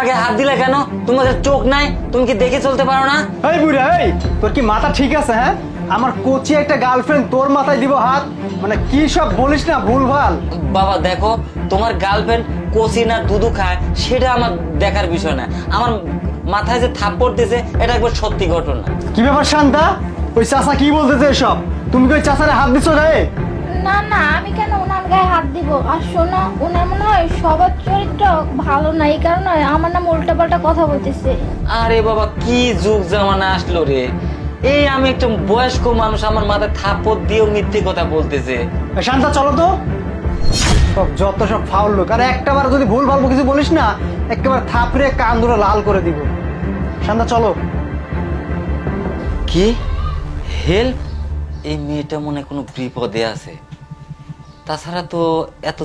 গায়ে হাত দিলে কেন? তোমাদের চোখ নাই? তুমি কি দেখে চলতে পারো না? এই বুড়া, এই তোর কি মাথা ঠিক আছে? হ্যাঁ, আমার কোচি একটা গার্লফ্রেন্ড তোর মাথায় দিব হাত? মানে কি সব বলিস না ভুলভাল। বাবা দেখো, তোমার গার্লফ্রেন্ড কোচি না দুধু খায় সেটা আমার দেখার বিষয় না। আমার মাথায় যে থাপ্পড় দিয়েছে এটা একবার সত্যি ঘটনা। কি ব্যাপার শান্তা, ওই চাচা কি বলতেছে এসব? তুমি কি ওই চাচারে হাত দিছো রে? না না, আমি কেন ওনার গায়ে হাত দিব? আর শোনো, ওনার মনে হয় স্বভাব চরিত্র ভালো না, এই কারণে আমার নাম উল্টাপাল্টা কথা বলতেছে। আরে বাবা, কি যুগ জামানা আসলো রে! এই আমি একটা বয়স্ক মানুষ, আমার মাথায় থাপ্পড় দিয়েও মিথ্যে কথা বলতেছে। এই শান্তা চলো তো। সব যত সব ফাউল লোক, আর একটাবার যদি ভুল ভাল কিছু বলিস না, একেবারে থাপড়ে কান দুটো লাল করে দিব। শান্তা চলো। কি হেল্প? এই মেয়েটা মনে হয় কোনো বিপদে আছে। তাছাড়া তো এত